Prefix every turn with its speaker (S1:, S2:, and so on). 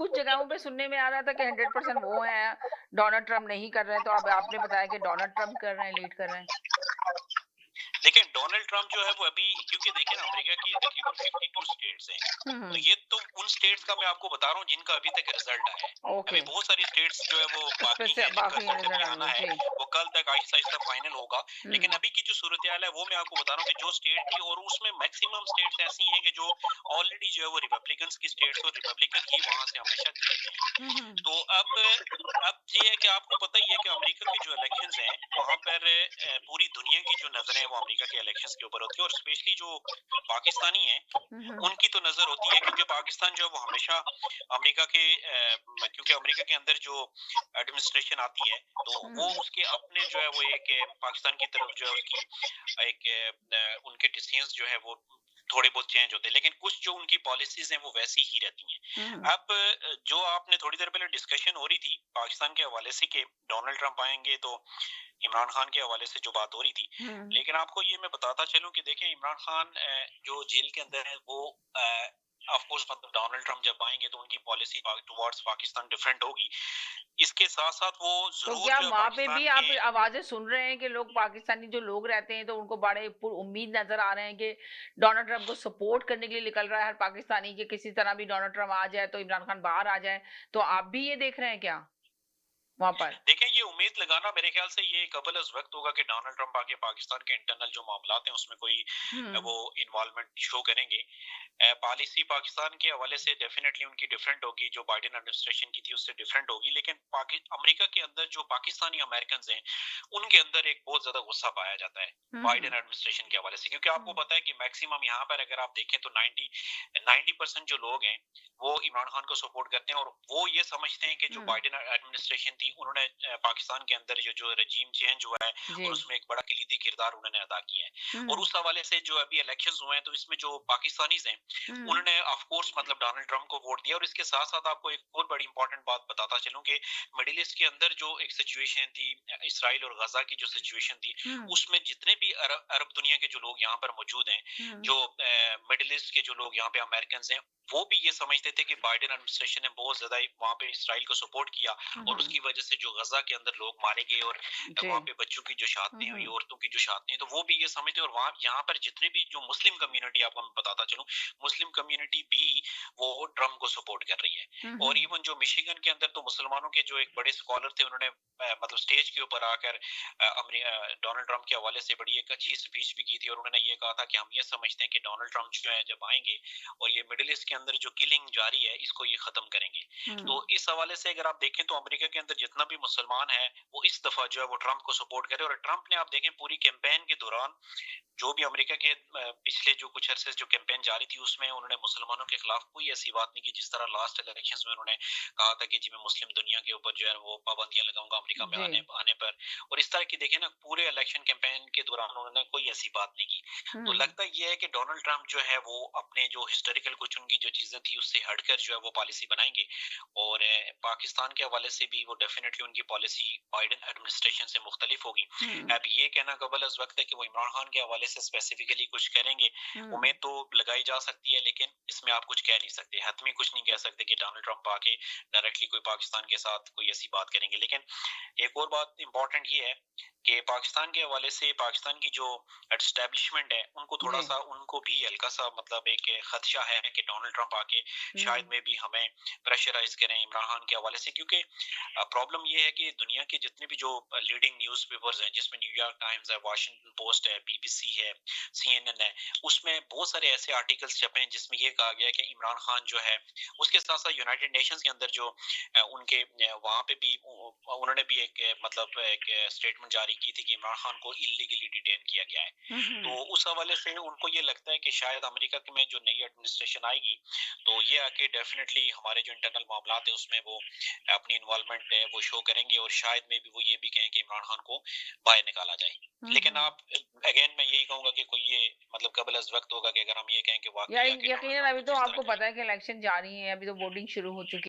S1: कुछ जगहों पे सुनने में आ रहा था कि 100% वो हैं, डोनाल्ड ट्रम्प नहीं कर रहे हैं, तो अब आपने बताया कि डोनाल्ड ट्रम्प कर रहे हैं, लीड कर रहे हैं।
S2: देखिए डोनाल्ड ट्रंप जो है वो अभी, क्योंकि देखिए ना अमेरिका की तकरीबन 52 स्टेट्स हैं।
S1: हुँ,
S2: तो
S1: हुँ।
S2: ये तो उन स्टेट्स का मैं आपको बता रहा हूँ जिनका अभी तक रिजल्ट आया है।
S1: ओके।
S2: अभी बहुत सारी स्टेट्स जो है वो बाकी
S1: स्पेशल
S2: हैं जिनका
S1: बाकी
S2: रिजल्ट अभी आना
S1: रिजल्ट
S2: है।
S1: जी।
S2: वो कल तक आहिस्ता आहिस्ता फाइनल होगा। लेकिन
S1: हुँ।
S2: अभी की जो सूरत हाल है वो मैं आपको बता रहा हूँ कि जो स्टेट थी और उसमें मैक्सिमम स्टेट्स ऐसी हैं कि जो ऑलरेडी जो है वो रिपब्लिकन की स्टेट्स और रिपब्लिकन ही वहां से हमेशा जीत गए हैं।
S1: हुँ, हुँ।
S2: तो अब ये है कि आपको पता ही है कि अमेरिका के जो इलेक्शंस हैं वहां पर पूरी दुनिया की जो नजरें हैं वो अमेरिका के इलेक्शंस के ऊपर होती है, और स्पेशली जो पाकिस्तानी हैं
S1: हुँ, हुँ।
S2: उनकी तो नजर होती है, क्योंकि पाकिस्तान जो है वो हमेशा अमेरिका के क्योंकि अमेरिका के अंदर जो एडमिनिस्ट्रेशन आती है तो
S1: हुँ।
S2: वो उसके अपने जो है वो एक पाकिस्तान की तरफ जो है उसकी एक उनके डिसीजंस जो है वो थोड़े बहुत चेंज होते हैं, लेकिन कुछ जो उनकी पॉलिसीज हैं वो वैसी ही रहती
S1: हुँ,
S2: हैं।
S1: हुँ।
S2: अब जो आपने थोड़ी देर पहले डिस्कशन हो रही थी पाकिस्तान के हवाले से कि डोनाल्ड ट्रंप आएंगे तो इमरान खान के हवाले से जो बात हो रही थी,
S1: हुँ।
S2: लेकिन आपको ये मैं बताता चलूं कि देखें इमरान खान जो जेल के अंदर है वो ऑफ कोर्स मतलब डोनाल्ड ट्रंप जब आएंगे तो उनकी पॉलिसी टुवर्ड्स पाकिस्तान डिफरेंट होगी। इसके साथ साथ वो
S1: तो
S2: जरूर
S1: क्या
S2: जो है
S1: वहाँ पे भी
S2: पाकिस्तान
S1: आप
S2: के
S1: आवाज़ें सुन रहे हैं कि लोग पाकिस्तानी जो लोग रहते हैं, तो उनको बड़े उम्मीद नज़र आ रहे हैं कि डोनाल्ड ट्रम्प को सपोर्ट करने के लिए निकल रहा है हर पाकिस्तानी कि किसी तरह भी डोनाल्ड ट्रम्प आ जाए, तो इमरान खान बाहर आ जाए। तो आप भी ये देख रहे हैं क्या वहाँ पर?
S2: देखें ये उम्मीद लगाना मेरे ख्याल से ये कबल अज वक्त होगा कि डोनाल्ड ट्रंप आके पाकिस्तान के इंटरनल जो मामलात हैं उसमें कोई
S1: हुँ।
S2: वो इन्वॉल्वमेंट शो करेंगे। पॉलिसी पाकिस्तान के हवाले से डेफिनेटली उनकी डिफरेंट होगी, जो बाइडेन एडमिनिस्ट्रेशन की थी उससे डिफरेंट होगी, लेकिन अमेरिका के अंदर जो पाकिस्तानी अमेरिकन हैं उनके अंदर एक बहुत ज्यादा गुस्सा पाया जाता है
S1: हुँ,
S2: बाइडेन
S1: हुँ।
S2: एडमिनिस्ट्रेशन के हवाले से, क्योंकि आपको
S1: हुँ।
S2: पता है कि मैक्सिमम यहाँ पर अगर आप देखें तो 90% जो लोग हैं वो इमरान खान को सपोर्ट करते हैं, और वो ये समझते हैं कि जो
S1: हुँ।
S2: बाइडेन एडमिनिस्ट्रेशन थी उन्होंने पाकिस्तान के अंदर जो जो रजीम चेंज हुआ है
S1: जी।
S2: और उसमें एक बड़ा कलीदी किरदार उन्होंने अदा किया है।
S1: हुँ,
S2: और
S1: हुँ।
S2: उस हवाले से जो अभी इलेक्शंस हुए हैं तो इसमें जो पाकिस्तानीज हैं
S1: हुँ।
S2: उन्होंने ऑफ कोर्स मतलब डोनाल्ड ट्रंप को वोट दिया। और इसके साथ साथ आपको एक और बड़ी इंपॉर्टेंट बात बताता चलूं कि मिडिल ईस्ट के अंदर जो एक सिचुएशन थी, इसराइल और गजा की जो सिचुएशन थी,
S1: हुँ।
S2: उसमें जितने भी अरब दुनिया के जो लोग यहाँ पर मौजूद हैं,
S1: हुँ।
S2: जो मिडिल ईस्ट के जो लोग यहाँ पे अमेरिकन हैं, वो भी ये समझते थे कि बाइडेन एडमिनिस्ट्रेशन ने बहुत ज्यादा वहाँ पे इसराइल को सपोर्ट किया,
S1: हुँ,
S2: और
S1: हुँ।
S2: उसकी वजह से जो गजा के अंदर लोग मारे गए और
S1: जी।
S2: वहाँ पे बच्चों की जो
S1: हुँ,
S2: शादियां हुई,
S1: हुँ।
S2: औरतों की जो शादियां, तो वो भी ये समझते। और वहाँ यहाँ पर जितने भी जो मुस्लिम कम्युनिटी, आपको मैं बताता चलूं, मुस्लिम कम्युनिटी भी वो ट्रम्प को सपोर्ट कर रही है।
S1: हुँ,
S2: और
S1: हुँ।
S2: इवन जो मिशिगन के अंदर तो मुसलमानों के जो एक बड़े स्कॉलर थे उन्होंने मतलब स्टेज के ऊपर आकर डोनाल्ड ट्रंप के हवाले से बड़ी एक अच्छी स्पीच भी की थी, और उन्होंने ये कहा था कि हम ये समझते हैं कि डोनाल्ड ट्रंप जो है जब आएंगे और ये मिडिल ईस्ट के अंदर जो किलिंग जारी है इसको ये खत्म करेंगे।
S1: हुँ।
S2: तो इस हवाले से अगर आप देखें तो अमेरिका के अंदर जितना भी मुसलमान है वो इस दफा जो है वो ट्रंप को सपोर्ट करे। और ट्रंप ने आप देखें पूरी कैंपेन के दौरान जो भी अमेरिका के पिछले जो कुछ अरसे जो कैंपेन जारी थी उसमें उन्होंने मुसलमानों के खिलाफ कोई ऐसी बात नहीं की, जिस तरह लास्ट इलेक्शंस में उन्होंने कहा था कि जी मैं मुस्लिम दुनिया के ऊपर जो है वो पाबंदियां लगाऊंगा अमेरिका में
S1: जी।
S2: आने आने पर। और इस तरह की देखें ना पूरे इलेक्शन कैंपेन के दौरान उन्होंने कोई ऐसी बात नहीं की। तो
S1: हुँ।
S2: लगता ये है कि डोनाल्ड ट्रंप जो है वो अपने जो हिस्टोरिकल कुछ उनकी जो चीजें थी उससे हटकर जो है वो पॉलिसी बनाएंगे। और पाकिस्तान के हवाले से भी वो डेफिनेटली उनकी पॉलिसी बाइडेन एडमिनिस्ट्रेशन से मुख्तलिफ होगी।
S1: हुँ।
S2: अब ये कहना कबल अज वक्त है कि वो इमरान खान के हवाले से स्पेसिफिकली कुछ करेंगे,
S1: हुँ।
S2: उम्मीद तो लगाई जा सकती है, लेकिन इसमें आप कुछ कह नहीं सकते, हतमी कुछ नहीं कह सकते कि डोनाल्ड ट्रंप आके डायरेक्टली कोई पाकिस्तान के साथ कोई ऐसी बात करेंगे। लेकिन एक और बात इंपॉर्टेंट ये है कि पाकिस्तान के हवाले से पाकिस्तान की जो एस्टेब्लिशमेंट है उनको थोड़ा
S1: जी।
S2: सा उनको भी हल्का सा मतलब एक खदशा है कि डोनाल्ड ट्रंप आके
S1: हुँ।
S2: शायद में भी हमें प्रेशराइज करें इमरान खान के हवाले से, क्योंकि प्रॉब्लम ये है कि दुनिया के जितने भी जो लीडिंग न्यूज़पेपर्स हैं जिसमें न्यूयॉर्क टाइम्स है, वाशिंगटन पोस्ट है, बीबीसी है, सीएनएन है, उसमें बहुत सारे ऐसे आर्टिकल्स छपे हैं जिसमें ये कहा गया है कि इमरान खान जो है, उसके साथ साथ यूनाइटेड नेशंस के अंदर जो उनके वहां पे भी उन्होंने भी एक मतलब एक स्टेटमेंट जारी की थी कि इमरान खान को इलीगली डिटेन किया गया है।
S1: हुँ,
S2: तो
S1: हुँ।
S2: उस हवाले से उनको ये लगता है कि शायद अमेरिका में जो नई एडमिनिस्ट्रेशन आएगी तो ये आके डेफिनेटली हमारे जो इंटरनल मामलात है उसमें वो अपनी इन्वॉल्वमेंट है वो शो करेंगे, और शायद में भी वो ये भी कहें कि इमरान खान को बाहर निकाला जाए।
S1: हुँ,
S2: लेकिन
S1: हुँ।
S2: आप अगेन मैं यही कहूंगा कि कोई ये मतलब कबल अज वक्त होगा कि अगर हम ये कहें कि
S1: या
S2: वाकई आके डोनाल्ड
S1: यकीनन
S2: ट्रंप
S1: अभी
S2: कुछ
S1: तो
S2: इस तरह
S1: आपको
S2: करे।
S1: पता है कि इलेक्शन जारी है, अभी तो वोटिंग शुरू हो चुकी है।